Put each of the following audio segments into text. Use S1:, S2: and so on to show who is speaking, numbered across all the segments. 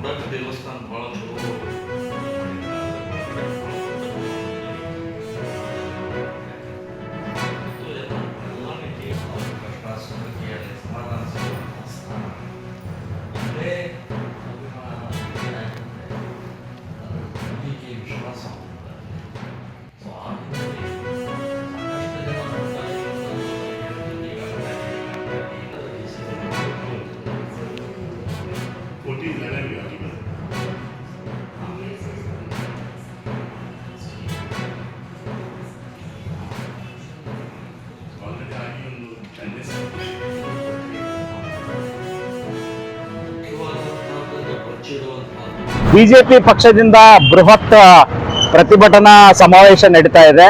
S1: ದೊಡ್ಡ ದೇವಸ್ಥಾನ ಭಾಳ
S2: ಬಿಜೆಪಿ ಪಕ್ಷದಿಂದ ಬೃಹತ್ ಪ್ರತಿಭಟನಾ ಸಮಾವೇಶ ನಡೀತಾ ಇದೆ.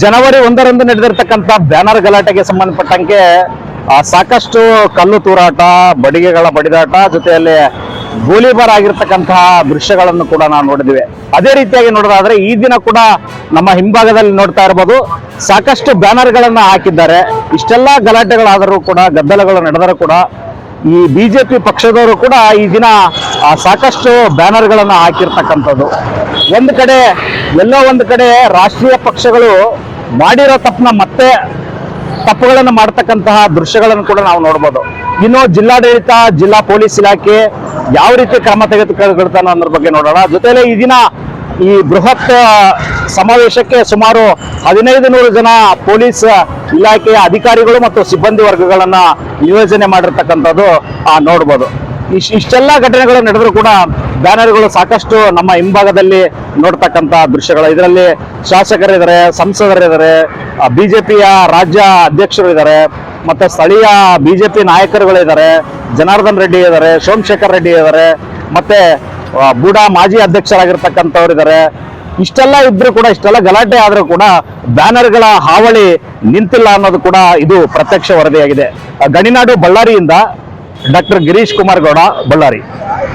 S2: ಜನವರಿ 1ರಂದು ನಡೆದಿರ್ತಕ್ಕಂಥ ಬ್ಯಾನರ್ ಗಲಾಟೆಗೆ ಸಂಬಂಧಪಟ್ಟಂಗೆ ಸಾಕಷ್ಟು ಕಲ್ಲು ತೂರಾಟ, ಬಡಿಗೆಗಳ ಬಡಿದಾಟ, ಜೊತೆಯಲ್ಲಿ ಗೋಲಿಬಾರ್ ಆಗಿರ್ತಕ್ಕಂತಹ ದೃಶ್ಯಗಳನ್ನು ಕೂಡ ನಾವು ನೋಡಿದ್ವಿ. ಅದೇ ರೀತಿಯಾಗಿ ನೋಡೋದಾದ್ರೆ ಈ ದಿನ ಕೂಡ ನಮ್ಮ ಹಿಂಭಾಗದಲ್ಲಿ ನೋಡ್ತಾ ಇರಬಹುದು, ಸಾಕಷ್ಟು ಬ್ಯಾನರ್ಗಳನ್ನ ಹಾಕಿದ್ದಾರೆ. ಇಷ್ಟೆಲ್ಲ ಗಲಾಟೆಗಳಾದರೂ ಕೂಡ, ಗದ್ದಲಗಳು ನಡೆದರೂ ಕೂಡ ಈ ಬಿಜೆಪಿ ಪಕ್ಷದವರು ಕೂಡ ಈ ದಿನ ಸಾಕಷ್ಟು ಬ್ಯಾನರ್ಗಳನ್ನು ಹಾಕಿರ್ತಕ್ಕಂಥದ್ದು. ಎಲ್ಲೋ ಒಂದು ಕಡೆ ರಾಷ್ಟ್ರೀಯ ಪಕ್ಷಗಳು ಮಾಡಿರೋ ಮತ್ತೆ ತಪ್ಪುಗಳನ್ನು ಮಾಡ್ತಕ್ಕಂತಹ ದೃಶ್ಯಗಳನ್ನು ಕೂಡ ನಾವು ನೋಡ್ಬೋದು. ಇನ್ನು ಜಿಲ್ಲಾಡಳಿತ, ಜಿಲ್ಲಾ ಪೊಲೀಸ್ ಇಲಾಖೆ ಯಾವ ರೀತಿ ಕ್ರಮ ತೆಗೆದುಕೊಳ್ತಾನೋ ಅನ್ನೋದ್ರ ಬಗ್ಗೆ ನೋಡೋಣ. ಜೊತೆಲೆ ಈ ದಿನ ಈ ಬೃಹತ್ ಸಮಾವೇಶಕ್ಕೆ ಸುಮಾರು 1500 ಜನ ಪೊಲೀಸ್ ಇಲಾಖೆಯ ಅಧಿಕಾರಿಗಳು ಮತ್ತು ಸಿಬ್ಬಂದಿ ವರ್ಗಗಳನ್ನ ನಿಯೋಜನೆ ಮಾಡಿರ್ತಕ್ಕಂಥದ್ದು ನೋಡ್ಬೋದು. ಇಷ್ಟೆಲ್ಲ ಘಟನೆಗಳು ನಡೆದರೂ ಕೂಡ ಬ್ಯಾನರ್ಗಳು ಸಾಕಷ್ಟು ನಮ್ಮ ಹಿಂಭಾಗದಲ್ಲಿ ನೋಡ್ತಕ್ಕಂಥ ದೃಶ್ಯಗಳು. ಇದರಲ್ಲಿ ಶಾಸಕರಿದ್ದಾರೆ, ಸಂಸದರಿದ್ದಾರೆ, ಬಿಜೆಪಿಯ ರಾಜ್ಯ ಅಧ್ಯಕ್ಷರು ಇದ್ದಾರೆ, ಮತ್ತೆ ಸ್ಥಳೀಯ ಬಿಜೆಪಿ ನಾಯಕರುಗಳಿದ್ದಾರೆ, ಜನಾರ್ದನ್ ರೆಡ್ಡಿ ಇದ್ದಾರೆ, ಸೋಮಶೇಖರ್ ರೆಡ್ಡಿ ಇದ್ದಾರೆ, ಮತ್ತೆ ಬೂಡಾ ಮಾಜಿ ಅಧ್ಯಕ್ಷರಾಗಿರ್ತಕ್ಕಂಥವ್ರು ಇದ್ದಾರೆ. ಇಷ್ಟೆಲ್ಲ ಇದ್ರೂ ಕೂಡ, ಇಷ್ಟೆಲ್ಲ ಗಲಾಟೆ ಆದ್ರೂ ಕೂಡ ಬ್ಯಾನರ್ಗಳ ಹಾವಳಿ ನಿಂತಿಲ್ಲ ಅನ್ನೋದು ಕೂಡ ಇದು ಪ್ರತ್ಯಕ್ಷ ವರದಿಯಾಗಿದೆ. ಗಣಿನಾಡು ಬಳ್ಳಾರಿಯಿಂದ ಡಾಕ್ಟರ್ ಗಿರೀಶ್ ಕುಮಾರ್ ಗೌಡ, ಬಳ್ಳಾರಿ.